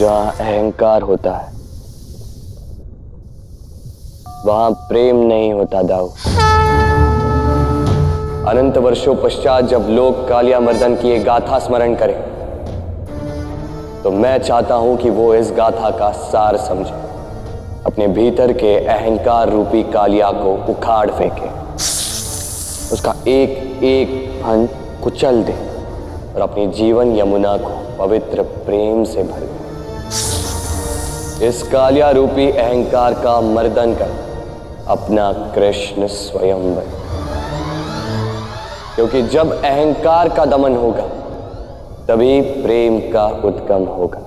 जहां अहंकार होता है वहां प्रेम नहीं होता दाऊ। अनंत वर्षों पश्चात जब लोग कालिया मर्दन की एक गाथा स्मरण करें तो मैं चाहता हूं कि वो इस गाथा का सार समझे, अपने भीतर के अहंकार रूपी कालिया को उखाड़ फेंके, उसका एक एक फन कुचल दे और अपनी जीवन यमुना को पवित्र प्रेम से भर दे। इस कालिया रूपी अहंकार का मर्दन कर अपना कृष्ण स्वयं बने, क्योंकि जब अहंकार का दमन होगा तभी प्रेम का उद्गम होगा।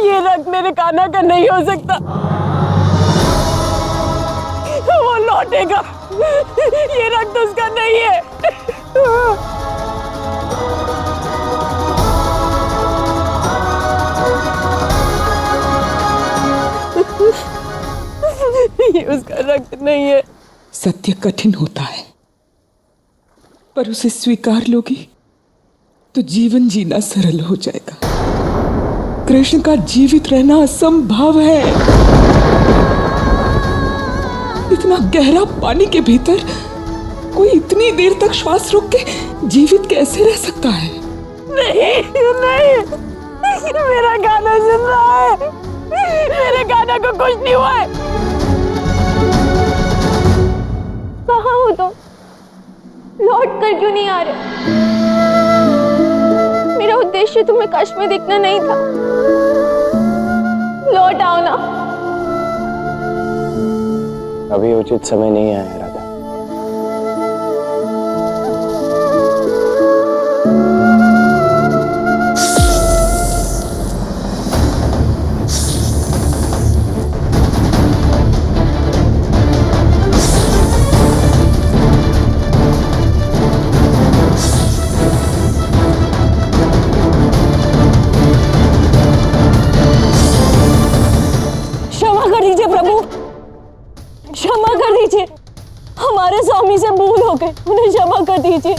ये रक्त मेरे कान्हा का नहीं हो सकता, वो लौटेगा। ये रक्त उसका नहीं है। ये उसका रक्त नहीं है। सत्य कठिन होता है, पर उसे स्वीकार लोगी तो जीवन जीना सरल हो जाएगा। कृष्ण का जीवित रहना असंभव है। इतना गहरा पानी के भीतर कोई इतनी देर तक श्वास रोक के जीवित कैसे रह सकता है? नहीं नहीं, मेरा गाना सुन रहा है। मेरे गाना को कुछ नहीं हुआ है। कहाँ हो तुम? लौट कर क्यों नहीं आ रहे? मेरा उद्देश्य तुम्हें कष्ट में देखना नहीं था। लौट आओ ना। अभी उचित समय नहीं आया राधा। क्षमा कर दीजिए प्रभु, क्षमा कर दीजिए। हमारे स्वामी से भूल हो गई, उन्हें क्षमा कर दीजिए।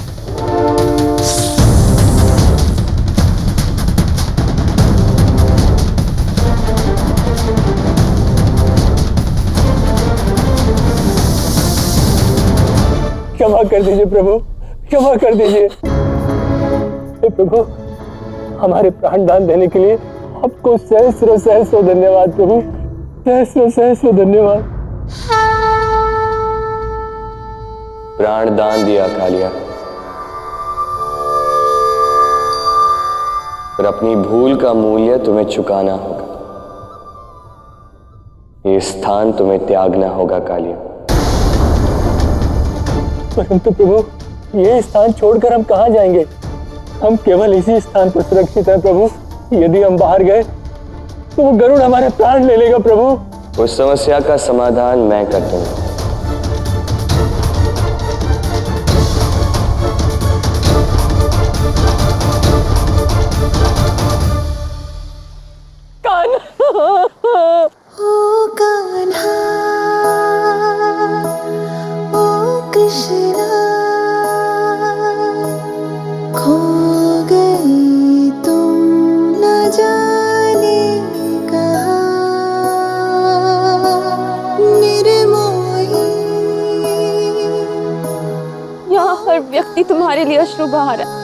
क्षमा कर दीजिए प्रभु, क्षमा कर दीजिए। हे प्रभु, हमारे प्राण दान देने के लिए आपको सहस्र सहस्र धन्यवाद प्रभु, सहस्र सहस्र धन्यवाद। प्राण दान दिया कालिया, पर अपनी भूल का मूल्य तुम्हें चुकाना होगा। ये स्थान तुम्हें त्यागना होगा कालिया। परंतु प्रभु, ये स्थान छोड़कर हम कहाँ जाएंगे? हम केवल इसी स्थान पर सुरक्षित हैं प्रभु। यदि हम बाहर गए तो वो गरुड़ हमारे प्राण ले लेगा प्रभु। उस समस्या का समाधान मैं कर दूंगा। ओ कान्हा, ओ कृष्णा, खो गई तुम न जाने कहाँ, निर्मोही। यहाँ हर व्यक्ति तुम्हारे लिए अश्रु बहा रहा है।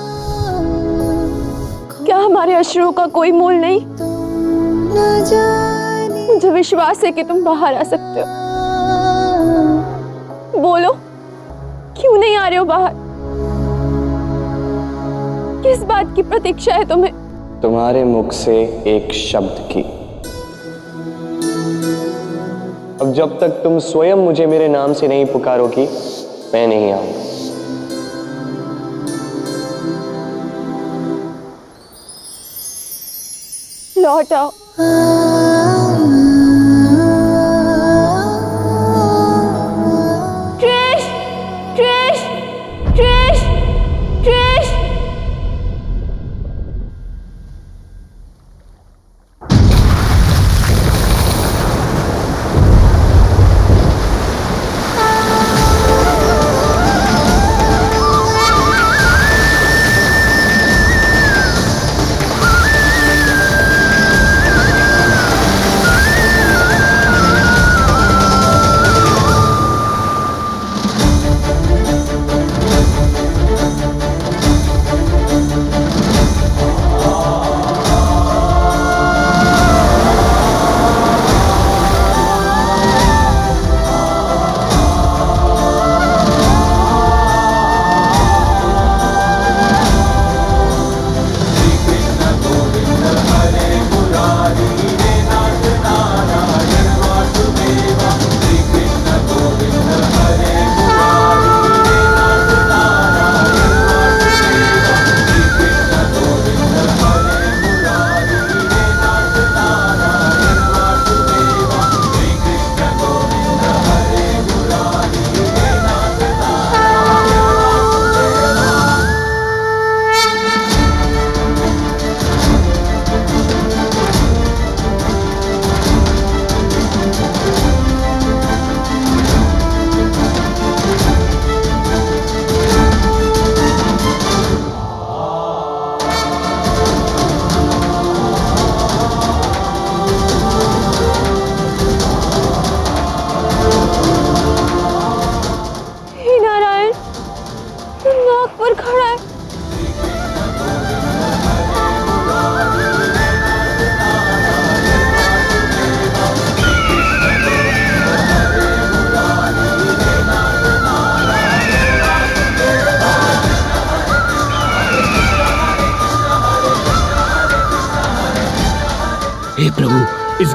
क्या हमारे अश्रुओं का कोई मोल नहीं? न जाने मुझे विश्वास है कि तुम बाहर आ सकते हो। बोलो, क्यों नहीं आ रहे हो बाहर? किस बात की प्रतीक्षा है तुम्हें? तुम्हारे मुख से एक शब्द की। अब जब तक तुम स्वयं मुझे मेरे नाम से नहीं पुकारोगी, मैं नहीं आऊंगा। लौट आओ। कृष्ण, कृष्ण, कृष्ण।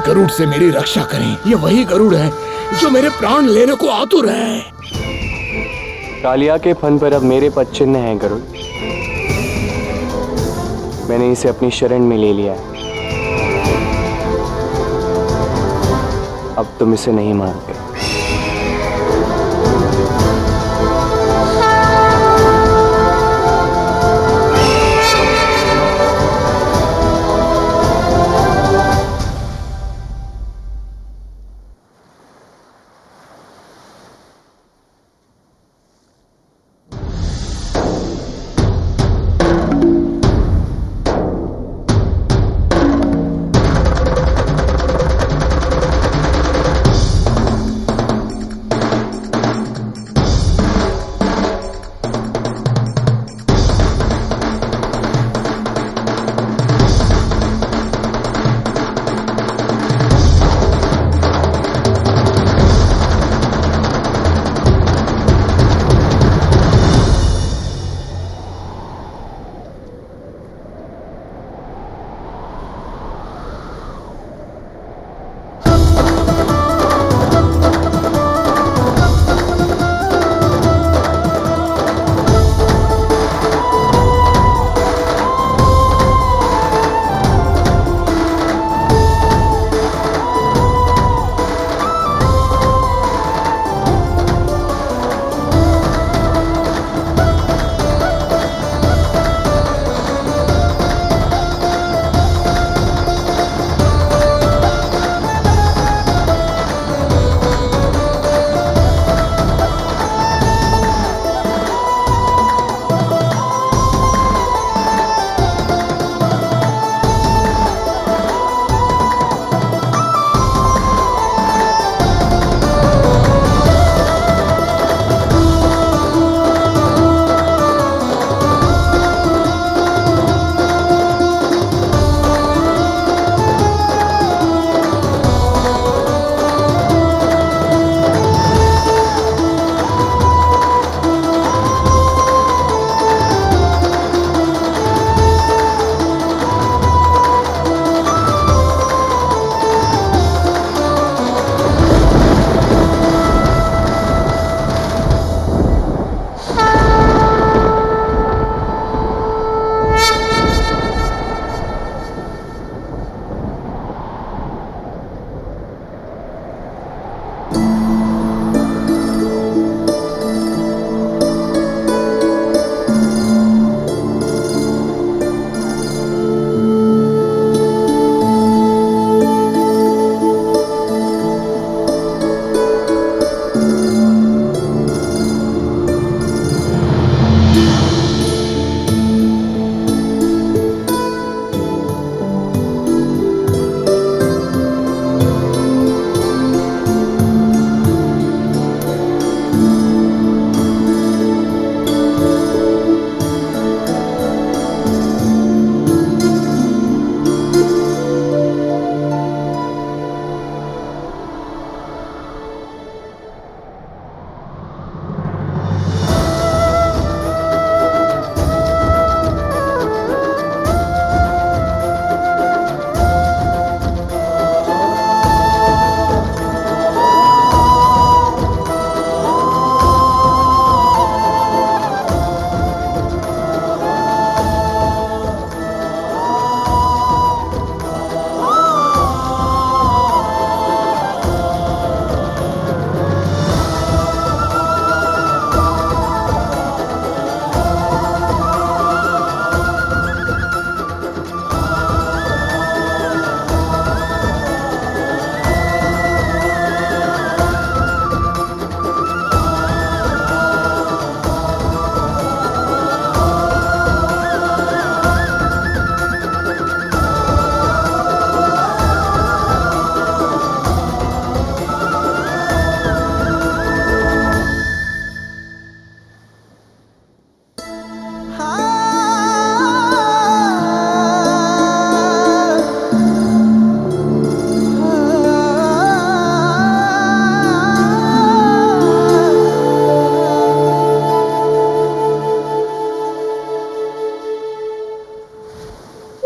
गरुड़ से मेरी रक्षा करें। ये वही गरुड़ है जो मेरे प्राण लेने को आतुर है। कालिया के फन पर अब मेरे पद चिन्ह हैं गरुड़। मैंने इसे अपनी शरण में ले लिया है। अब तुम इसे नहीं मारोगे।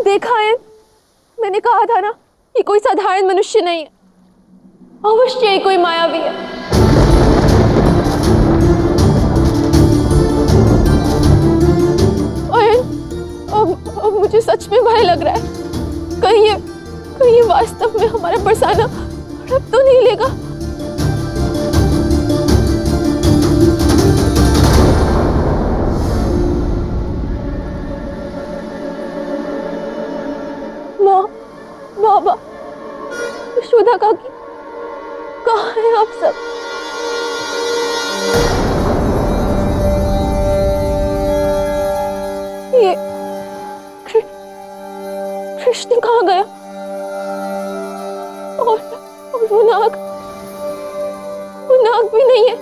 देखा है, मैंने कहा था ना ये कोई साधारण मनुष्य नहीं है, अवश्य ये कोई मायावी है। अब मुझे सच में भय लग रहा है, कहीं ये वास्तव में हमारा बरसाना हड़प तो नहीं लेगा। माँ, बाबा, यशोदा काकी, कहाँ हैं आप सब? ये कृष्ण कहाँ गया? और वो नाग भी नहीं है।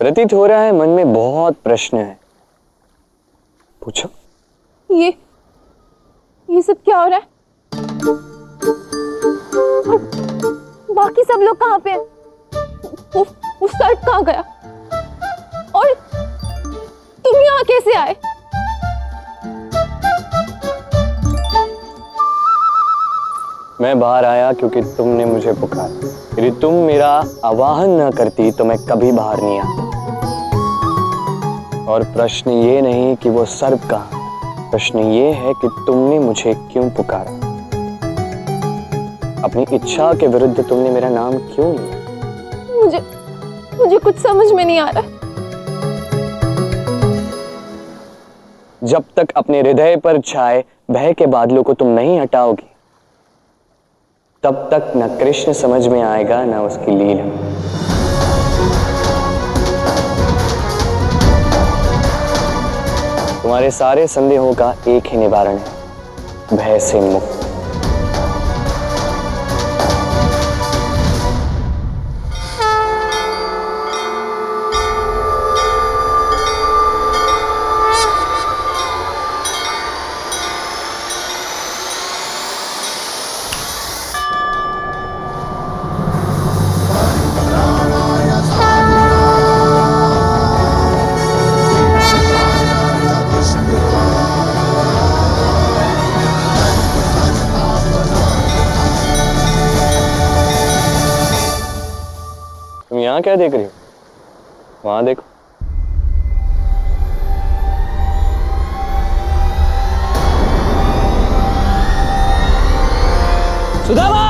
प्रतीत हो रहा है मन में बहुत प्रश्न है, पूछो। ये सब क्या हो रहा है? और बाकी सब लोग कहाँ पे हैं? वो सर्प कहाँ गया? और तुम यहाँ कैसे आए? मैं बाहर आया क्योंकि तुमने मुझे पुकारा। यदि तुम मेरा आवाहन न करती तो मैं कभी बाहर नहीं आता। और प्रश्न ये नहीं कि वो सर्प कहाँ, प्रश्न ये है कि तुमने मुझे क्यों पुकारा। अपनी इच्छा के विरुद्ध तुमने मेरा नाम क्यों लिया? मुझे कुछ समझ में नहीं आ रहा। जब तक अपने हृदय पर छाए भय के बादलों को तुम नहीं हटाओगी, तब तक न कृष्ण समझ में आएगा न उसकी लीला। तुम्हारे सारे संदेहों का एक ही निवारण है, भय से मुक्त। तुम यहाँ क्या देख रही हो? वहां देखो। सुदामा!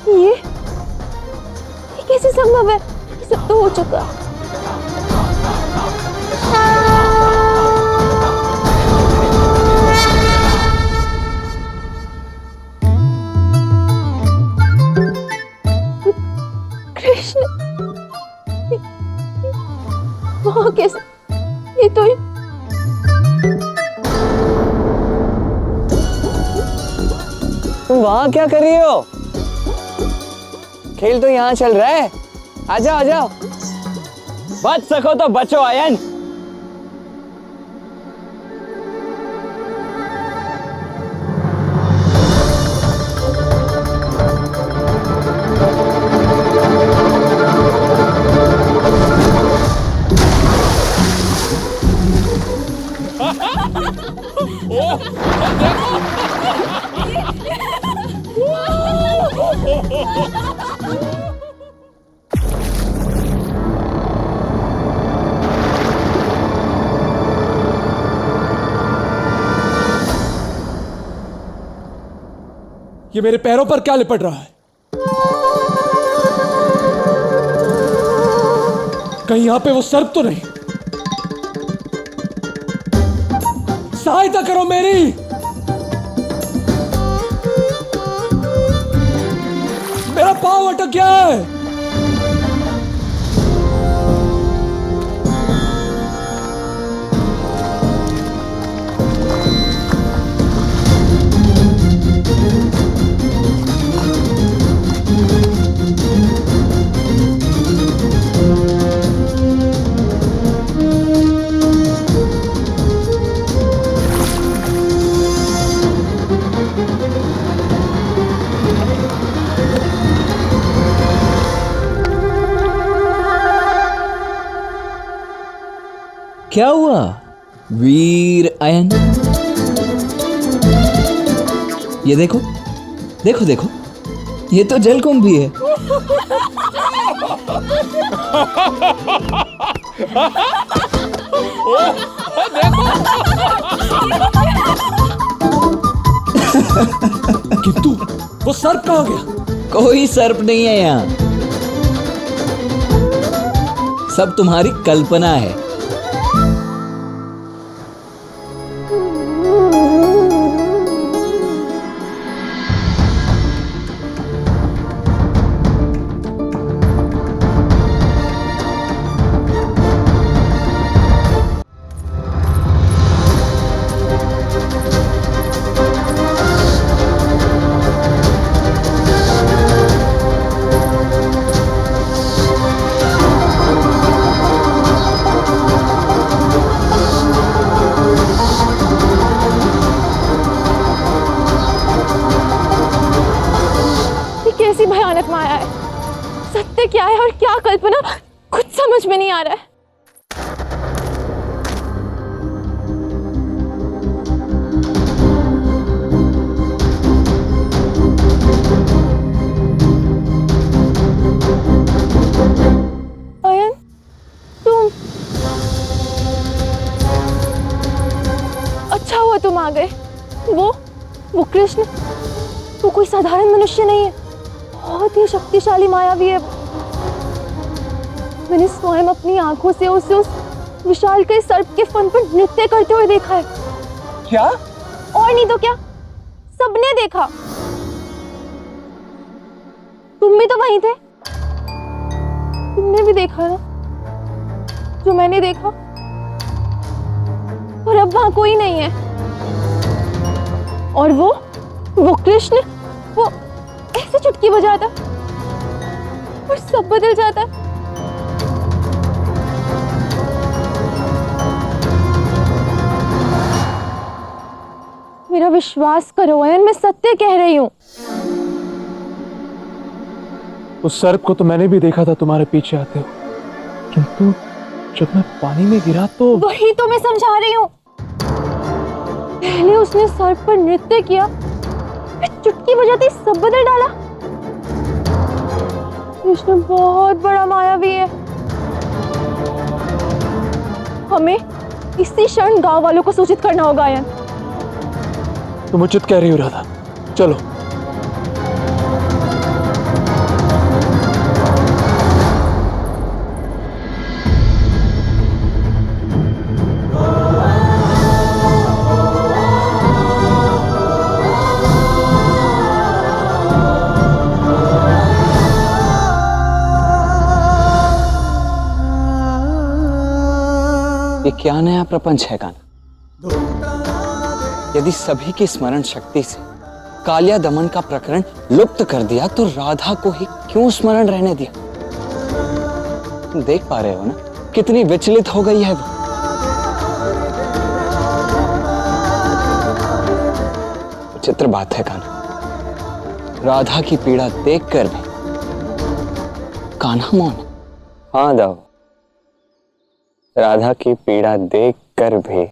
ये कैसे संभव है? ये सब तो हो चुका। कृष्ण वहाँ कैसे? ये तो तुम वहां क्या कर रही हो? खेल तो यहाँ चल रहा है। आ जाओ आ जाओ। बच सको तो बचो आयन। ये मेरे पैरों पर क्या लिपट रहा है? कहीं यहां पे वो सर्प तो नहीं? सहायता करो मेरी। मेरा पांव अटक गया है। क्या हुआ वीर अयन? ये देखो देखो देखो, ये तो जलकुंभ भी है। किंतु वो सर्प कहाँ गया? कोई सर्प नहीं है यहाँ, सब तुम्हारी कल्पना है। कैसी भयानक माया है, सत्य क्या है और क्या कल्पना, कुछ समझ में नहीं आ रहा है। अयन, तुम? अच्छा हुआ तुम आ गए। वो कृष्ण, वो कोई साधारण मनुष्य नहीं है, बहुत ही शक्तिशाली मायावी है। मैंने स्वयं अपनी आंखों से उसे उस विशालकाय सर्प के फन पर नृत्य करते हुए देखा है। क्या? और नहीं तो क्या, सबने देखा। तुम भी तो वहीं थे, तुमने भी देखा ना जो मैंने देखा। और अब वहां कोई नहीं है। और वो कृष्ण, वो ऐसे चुटकी बजाता और सब बदल जाता। मेरा विश्वास करो अयन, मैं सत्य कह रही हूँ। उस सर्प को तो मैंने भी देखा था तुम्हारे पीछे आते हुए, किंतु जब मैं पानी में गिरा तो वही तो मैं समझा रही हूँ। पहले उसने सर्प पर नृत्य किया, फिर चुटकी बजाते सब बदल डाला। कृष्ण बहुत बड़ा मायावी है। हमें इसी क्षण गांव वालों को सूचित करना होगा अयन। तुम उचित कह रही हो राधा, चलो। ये क्या नया प्रपंच है कान्हा? यदि सभी की स्मरण शक्ति से कालिया दमन का प्रकरण लुप्त कर दिया तो राधा को ही क्यों स्मरण रहने दिया? तुम देख पा रहे हो ना कितनी विचलित हो गई है वो। विचित्र बात है कान्हा, राधा की पीड़ा देखकर भी कान्हा मौन है। हाँ दाऊ, राधा की पीड़ा देखकर भी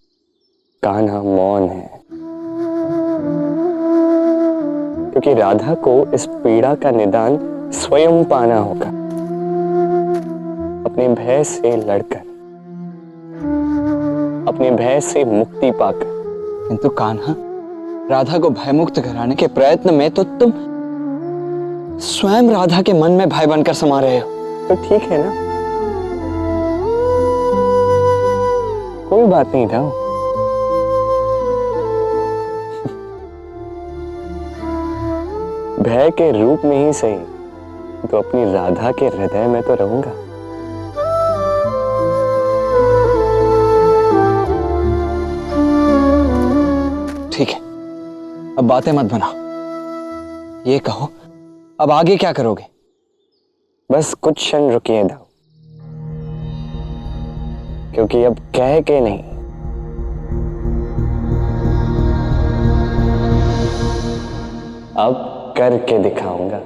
कान्हा मौन है, क्योंकि राधा को इस पीड़ा का निदान स्वयं पाना होगा, अपने भय से लड़कर, अपने भय से मुक्ति पाकर। किंतु कान्हा, राधा को भयमुक्त कराने के प्रयत्न में तो तुम स्वयं राधा के मन में भय बनकर समा रहे हो। तो ठीक है ना, कोई बात नहीं था। भय के रूप में ही सही तो अपनी राधा के हृदय में तो रहूंगा। ठीक है, अब बातें मत बनाओ, ये कहो अब आगे क्या करोगे? बस कुछ क्षण रुकिए दाऊ, क्योंकि अब कह के नहीं, अब करके दिखाऊंगा।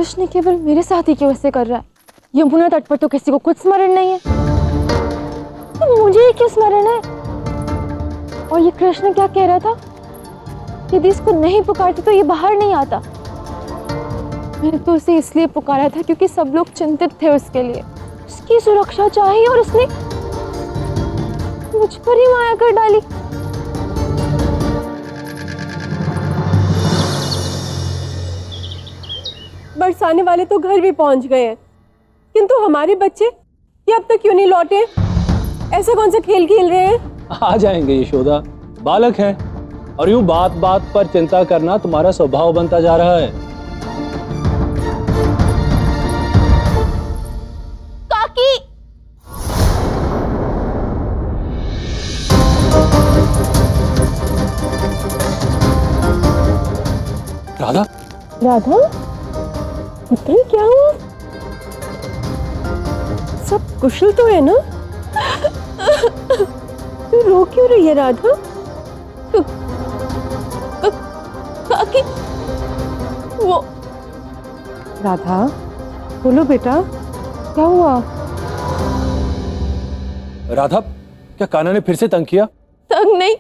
कृष्ण केवल मेरे साथ ही क्यों ऐसे कर रहा है? यमुना तट पर तो किसी को कुछ स्मरण नहीं है, तो मुझे ही क्यों स्मरण है? और ये कृष्ण क्या कह रहा था? यदि इसको नहीं पुकारते तो ये बाहर नहीं आता। मैंने तो उसे इसलिए पुकारा था क्योंकि सब लोग चिंतित थे उसके लिए, उसकी सुरक्षा चाहिए, और उसने मुझ पर ही माया कर डाली। बरसाने वाले तो घर भी पहुंच गए हैं, किंतु हमारे बच्चे ये अब तक क्यों नहीं लौटे? ऐसा कौन सा खेल खेल रहे हैं? आ जाएंगे यशोदा, बालक हैं, और यूं बात बात पर चिंता करना तुम्हारा स्वभाव बनता जा रहा है। काकी, राधा, राधा पुत्री, क्या हुआ? सब कुशल तो है ना? तू रो क्यों रही है राधा? काकी, वो राधा बोलो बेटा, क्या हुआ? राधा, क्या कान्हा ने फिर से तंग किया? तंग नहीं,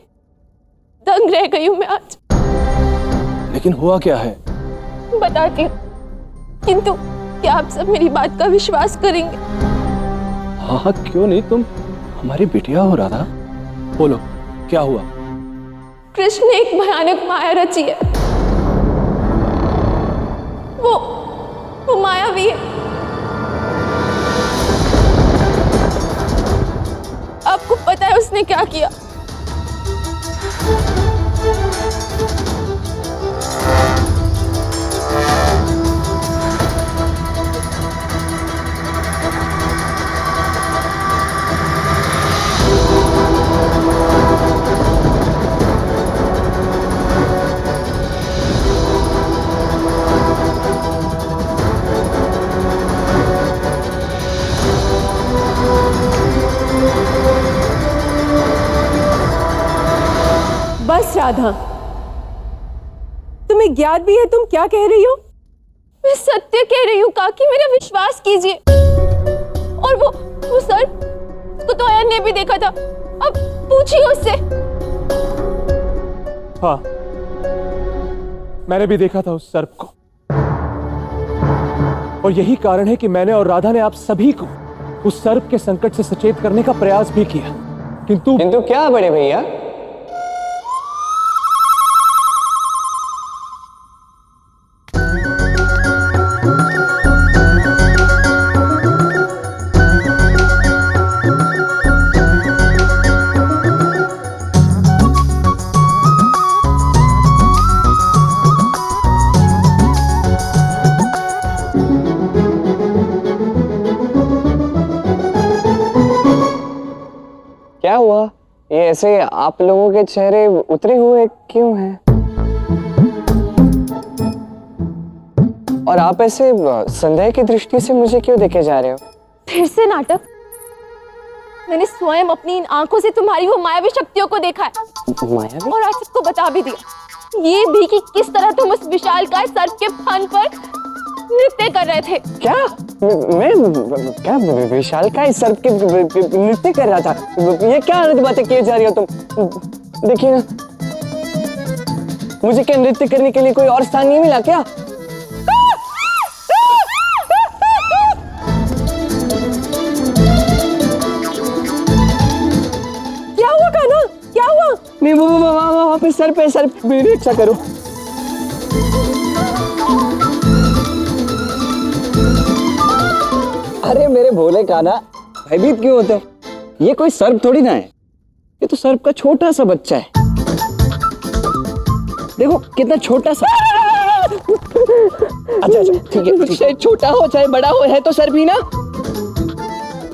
दंग रह गई हूं मैं आज। लेकिन हुआ क्या है? बताती हूँ, किंतु क्या आप सब मेरी बात का विश्वास करेंगे? हाँ हाँ, क्यों नहीं, तुम हमारी बिटिया हो राधा। बोलो, क्या हुआ? कृष्ण ने एक भयानक माया रची है। वो मायावी है। आपको पता है उसने क्या किया? बस राधा, तुम्हें ज्ञात भी है तुम क्या कह रही हो? मैं सत्य कह रही हूँ काकी, मेरा विश्वास कीजिए। और वो सर, उसको तो अयन ने भी देखा था, अब पूछिए उससे। हाँ, मैंने भी देखा था उस सर्प को, और यही कारण है कि मैंने और राधा ने आप सभी को उस सर्प के संकट से सचेत करने का प्रयास भी किया, किंतु क्या बड़े भैया? क्या हुआ? ये ऐसे आप लोगों के चेहरे उतरे हुए क्यों हैं? और आप ऐसे संदेह की दृष्टि से मुझे क्यों देखे जा रहे हो? फिर से नाटक? मैंने स्वयं अपनी इन आंखों से तुम्हारी वो मायावी शक्तियों को देखा है, मायावी? और आज सबको बता भी दिया। ये भी कि किस तरह तुम उस विशालकाय सर्प के फन पर नृत्य कर रहे थे। क्या? मैं क्या विशालकाय सर्प के नृत्य कर रहा था? ये क्या अलग बातें किए जा रही हो तुम? देखिए ना, मुझे क्या नृत्य करने के लिए कोई और स्थान नहीं मिला क्या? क्या हुआ कान्हा, क्या हुआ? नहीं, वो वहां पे सर पे मेरी रक्षा करो। अरे मेरे भोले कान्हा, भयभीत क्यों होते हो? ये कोई सर्प थोड़ी ना है, ये तो सर्प का छोटा सा बच्चा है। देखो कितना छोटा सा। अच्छा ठीक है, चाहे छोटा हो चाहे बड़ा हो, है तो सर्प ही ना।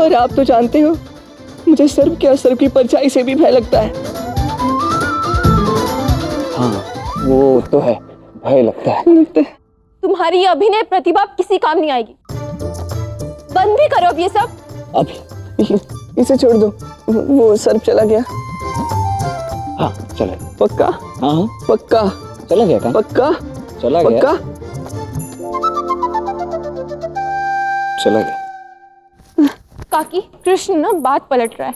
और आप तो जानते हो, मुझे सर्प के असर की परछाई से भी भय लगता है। हाँ वो तो है, भय लगता है। तुम्हारी ये अभिनय प्रतिभा किसी काम नहीं आएगी। बंद भी करो अब ये सब। अब इसे छोड़ दो, वो सर्प चला गया। हाँ चला। पक्का? हाँ पक्का चला गया। पक्का चला गया। पक्का? चला गया। काकी, कृष्ण ना बात पलट रहा है।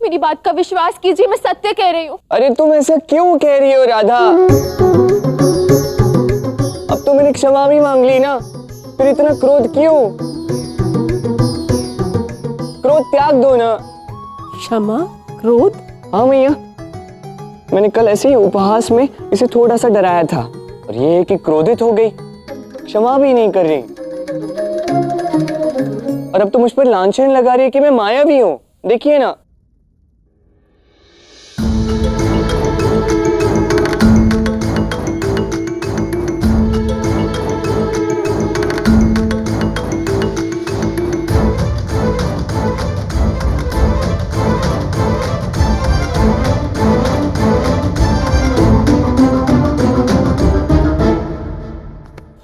मेरी बात का विश्वास कीजिए, मैं सत्य कह रही हूँ। अरे तुम ऐसा क्यों कह रही हो राधा? अब तो मैंने क्षमा भी मांग ली ना, फिर इतना क्रोध क्यों? क्रोध त्याग दो ना। क्षमा, क्रोध? हाँ मैया, मैंने कल ऐसे ही उपहास में इसे थोड़ा सा डराया था और ये है कि क्रोधित हो गई, क्षमा भी नहीं कर रही और अब तो मुझ पर लांछन लगा रही है कि मैं माया भी हूं। देखिए ना।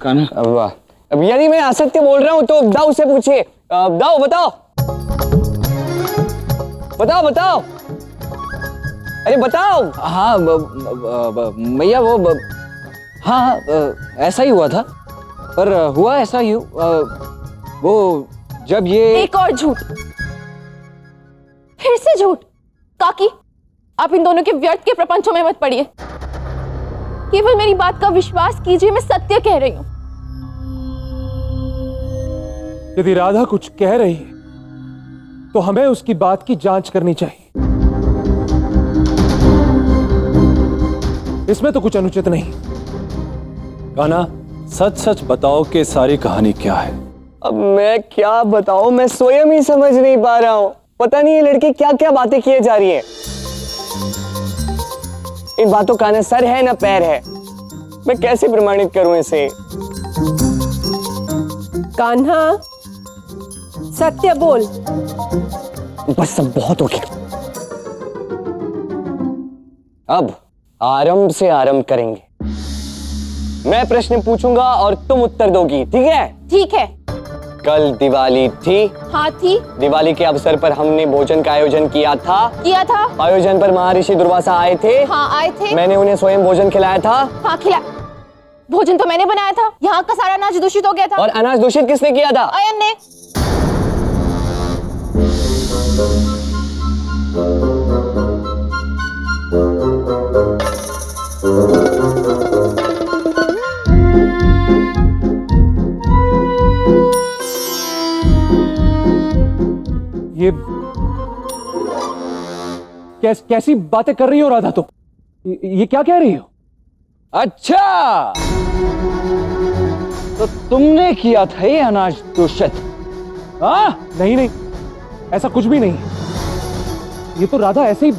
कान्हा, अब यदि मैं असत्य बोल रहा हूं तो दाऊ से पूछिए। दाऊ बताओ, बताओ बताओ, अरे बताओ। हाँ मैया, वो हाँ ऐसा ही हुआ था, पर हुआ ऐसा ही वो जब ये एक और झूठ, फिर से झूठ। काकी, आप इन दोनों के व्यर्थ के प्रपंचों में मत पड़िए, केवल मेरी बात का विश्वास कीजिए, मैं सत्य कह रही हूँ। यदि राधा कुछ कह रही है तो हमें उसकी बात की जांच करनी चाहिए। इसमें तो कुछ अनुचित नहीं। कान्हा, सच सच बताओ कि सारी कहानी क्या है। अब मैं क्या बताऊं, मैं स्वयं ही समझ नहीं पा रहा हूं। पता नहीं ये लड़की क्या क्या बातें किए जा रही है। इन बातों का ना सर है ना पैर है, मैं कैसे प्रमाणित करूं इसे? कान्हा, सत्य बोल। बस सब बहुत हो गया, अब आरंभ से आरंभ करेंगे। मैं प्रश्न पूछूंगा और तुम उत्तर दोगी, ठीक है? ठीक है। कल दिवाली थी। हाँ थी। दिवाली के अवसर पर हमने भोजन का आयोजन किया था। आयोजन पर महर्षि दुर्वासा आए थे। हाँ आए थे। मैंने उन्हें स्वयं भोजन खिलाया था। हाँ खिला। भोजन तो मैंने बनाया था। यहाँ का सारा अनाज दूषित हो गया था। और अनाज दूषित किसने किया था? अयन ने। ये कैसी बातें कर रही हो राधा तुम? ये क्या कह रही हो? अच्छा, तो तुमने किया था ये अनाज दूषित? हाँ? नहीं नहीं, ऐसा कुछ भी नहीं। ये तो राधा ऐसे ही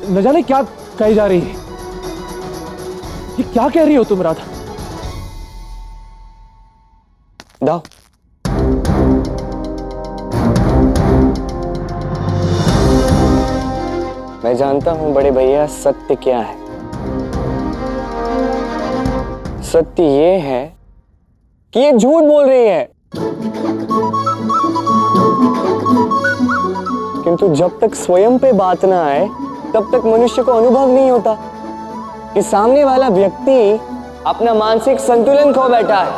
न जाने क्या कही जा रही है। ये क्या कह रही हो तुम राधा? दाओ। मैं जानता हूं बड़े भैया सत्य क्या है। सत्य ये है कि ये झूठ बोल रही है, किंतु जब तक स्वयं पे बात ना आए तब तक मनुष्य को अनुभव नहीं होता कि सामने वाला व्यक्ति अपना मानसिक संतुलन खो बैठा है।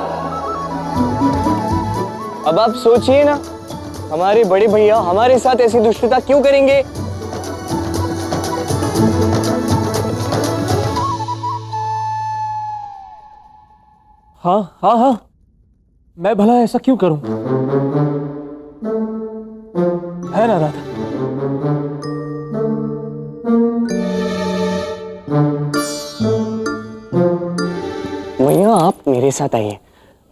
अब आप सोचिए ना, हमारे बड़े भैया हमारे साथ ऐसी दुष्टता क्यों करेंगे? हाँ हाँ हाँ, मैं भला ऐसा क्यों करूं? है ना राधा? भैया आप मेरे साथ आइए,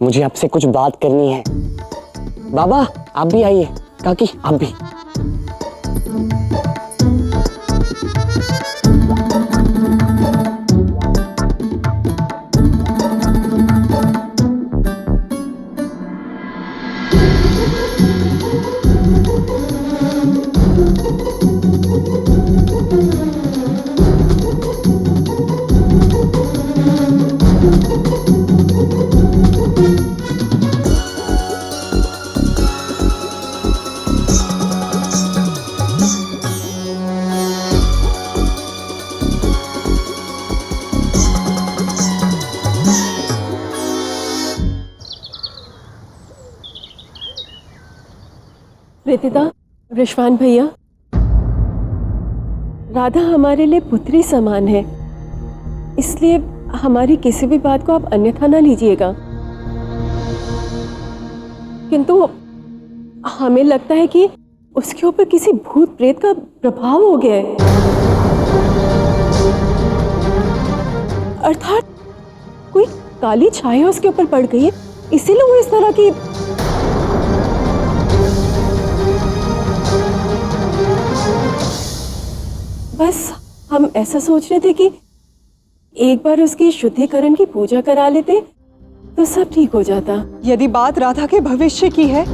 मुझे आपसे कुछ बात करनी है। बाबा आप भी आइए, काकी आप भी। प्रीतिदा, रिशवान भैया, राधा हमारे लिए पुत्री समान है, इसलिए हमारी किसी भी बात को आप अन्यथा ना लीजिएगा। किंतु हमें लगता है कि उसके ऊपर किसी भूत प्रेत का प्रभाव हो गया है, अर्थात कोई काली छाया उसके ऊपर पड़ गई है, इसीलिए वो इस तरह की। बस हम ऐसा सोच रहे थे कि एक बार उसकी शुद्धिकरण की पूजा करा लेते तो सब ठीक हो जाता। यदि बात राधा के भविष्य की है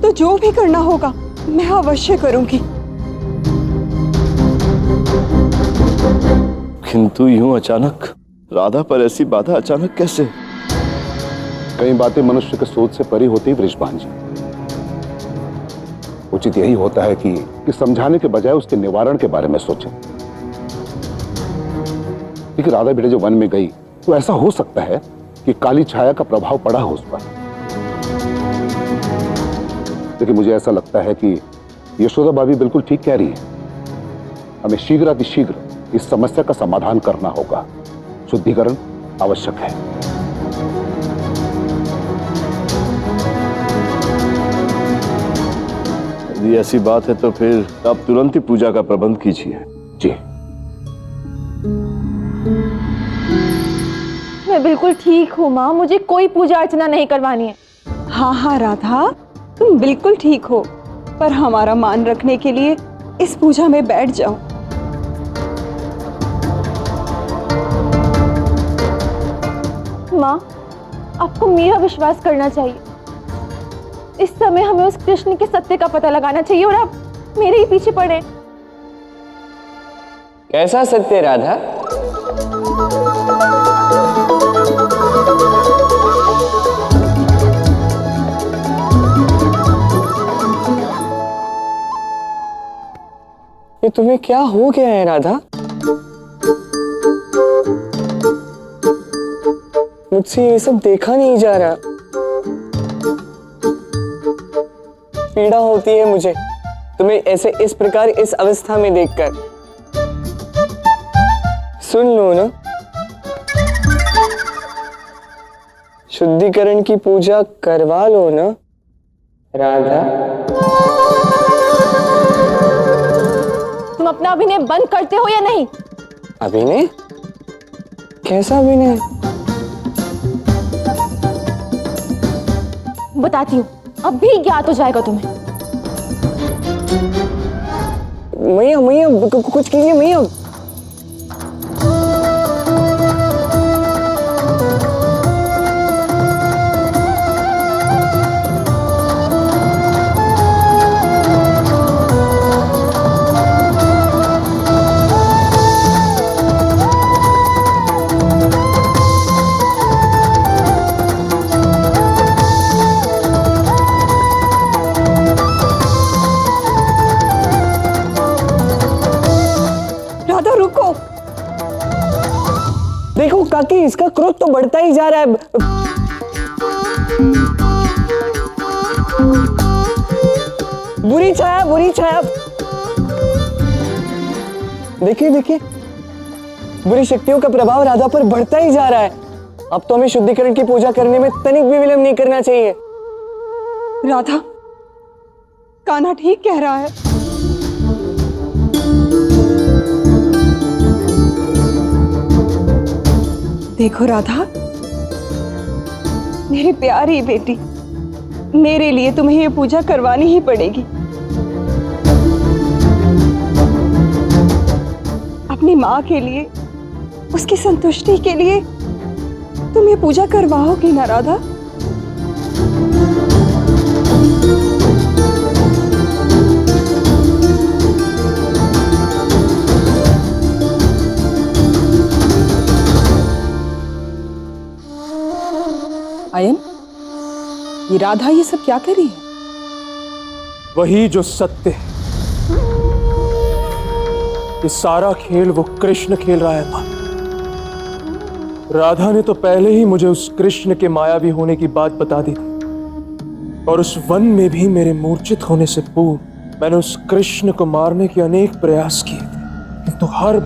तो जो भी करना होगा मैं अवश्य करूंगी। किंतु यूं अचानक राधा पर ऐसी बाधा अचानक कैसे? कई बातें मनुष्य के सोच से परी होती है वृषभान जी। उचित यही होता है कि समझाने के बजाय उसके निवारण के बारे में सोचें। लेकिन राधा बेटे जो वन में गई तो ऐसा हो सकता है कि काली छाया का प्रभाव पड़ा हो उस पर। लेकिन मुझे ऐसा लगता है कि यशोदा भाभी बिल्कुल ठीक कह रही है। हमें शीघ्र इस समस्या का समाधान करना होगा। शुद्धिकरण आवश्यक है। यदि ऐसी बात है तो फिर आप तुरंत ही पूजा का प्रबंध कीजिए। जी। मैं बिल्कुल ठीक हूँ माँ, मुझे कोई पूजा अर्चना नहीं करवानी है। हाँ हाँ राधा, तुम बिल्कुल ठीक हो, पर हमारा मान रखने के लिए इस पूजा में बैठ जाओ। माँ, आपको मेरा विश्वास करना चाहिए। इस समय हमें उस कृष्ण के सत्य का पता लगाना चाहिए और आप मेरे ही पीछे पड़े। कैसा सत्य राधा? ये तुम्हें क्या हो गया है राधा? मुझसे ये सब देखा नहीं जा रहा। पीड़ा होती है मुझे तुम्हें ऐसे इस प्रकार इस अवस्था में देखकर। सुन लो ना, शुद्धिकरण की पूजा करवा लो ना राधा। तुम अपना अभिनय बंद करते हो या नहीं? अभिनय? कैसा अभिनय? बताती हूँ, अब भी ज्ञात हो जाएगा तुम्हें। मैया कुछ कीजिए मैया। राधा रुको। देखो काकी, इसका क्रोध तो बढ़ता ही जा रहा है। बुरी छाया। देखिए बुरी शक्तियों का प्रभाव राधा पर बढ़ता ही जा रहा है। अब तो हमें शुद्धिकरण की पूजा करने में तनिक भी विलंब नहीं करना चाहिए। राधा, कान्हा ठीक कह रहा है। देखो राधा, मेरी प्यारी बेटी, मेरे लिए तुम्हें ये पूजा करवानी ही पड़ेगी। अपनी माँ के लिए, उसकी संतुष्टि के लिए तुम ये पूजा करवाओगी ना राधा? आयन, ये राधा ये सब क्या कर रही है? वही जो सत्य है। ये सारा खेल वो कृष्ण खेल रहा है मां। राधा ने तो पहले ही मुझे उस कृष्ण के मायावी होने की बात बता दी थी। और उस वन में भी मेरे मूर्छित होने से पूर्व मैंने उस कृष्ण को मारने के अनेक प्रयास किए थे, किंतु हर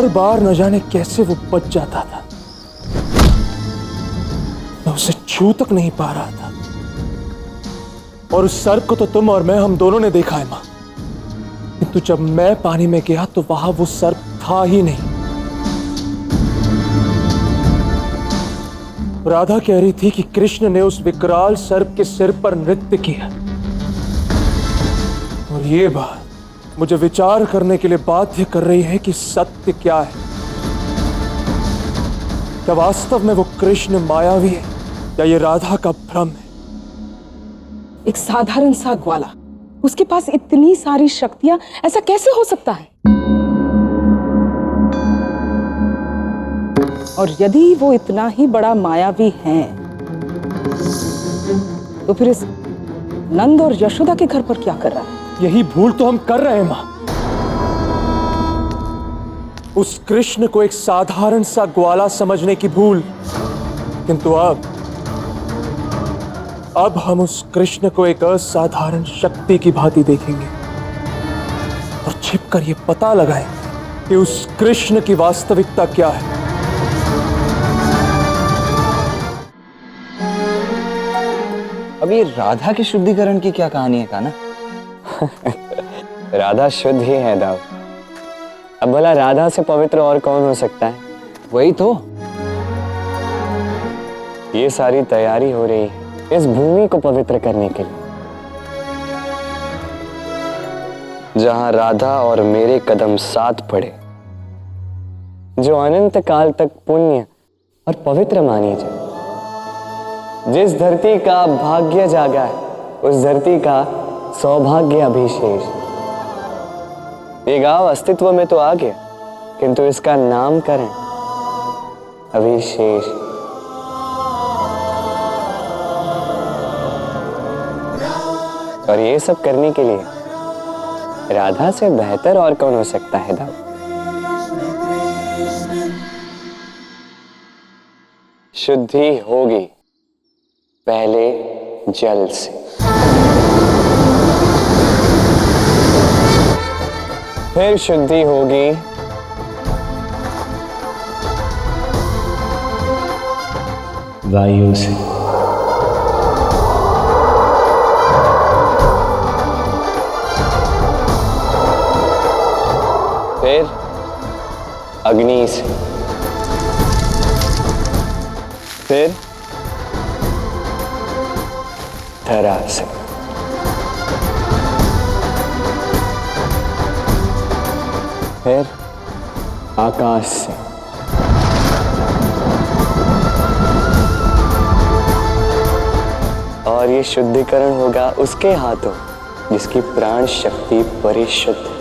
बार न जाने कैसे वो बच जाता था। मैं उसे छू तक नहीं पा रहा था। और उस सर्प को तो तुम और मैं, हम दोनों ने देखा है मां, किंतु जब मैं पानी में गया तो वहां वो सर्प था ही नहीं। राधा कह रही थी कि कृष्ण ने उस विकराल सर्प के सिर पर नृत्य किया, और ये बात मुझे विचार करने के लिए बाध्य कर रही है कि सत्य क्या है। क्या वास्तव में वो कृष्ण मायावी है या ये राधा का भ्रम है? एक साधारण सा ग्वाला, उसके पास इतनी सारी शक्तियां, ऐसा कैसे हो सकता है? और यदि वो इतना ही बड़ा मायावी है, तो फिर इस नंद और यशोदा के घर पर क्या कर रहा है? यही भूल तो हम कर रहे हैं मां। उस कृष्ण को एक साधारण सा ग्वाला समझने की भूल, किंतु अब हम उस कृष्ण को एक असाधारण शक्ति की भांति देखेंगे और छिपकर ये पता लगाएंगे कि उस कृष्ण की वास्तविकता क्या है। अब ये राधा के शुद्धिकरण की क्या कहानी है कान्हा? राधा शुद्ध ही है दाऊ। अब भला राधा से पवित्र और कौन हो सकता है? वही तो। ये सारी तैयारी हो रही है इस भूमि को पवित्र करने के लिए, जहां राधा और मेरे कदम साथ पड़े, जो अनंत काल तक पुण्य और पवित्र मानी जाए। जिस धरती का भाग्य जागा है, उस धरती का सौभाग्य अभिशेष। ये गांव अस्तित्व में तो आ गया, किंतु इसका नामकरण अभिशेष। और ये सब करने के लिए राधा से बेहतर और कौन हो सकता है दाऊ? शुद्धि होगी पहले जल से, फिर शुद्धि होगी वायु से, फिर अग्नि से, फिर धरा से, फिर आकाश से, और ये शुद्धिकरण होगा उसके हाथों जिसकी प्राण शक्ति परिशुद्ध।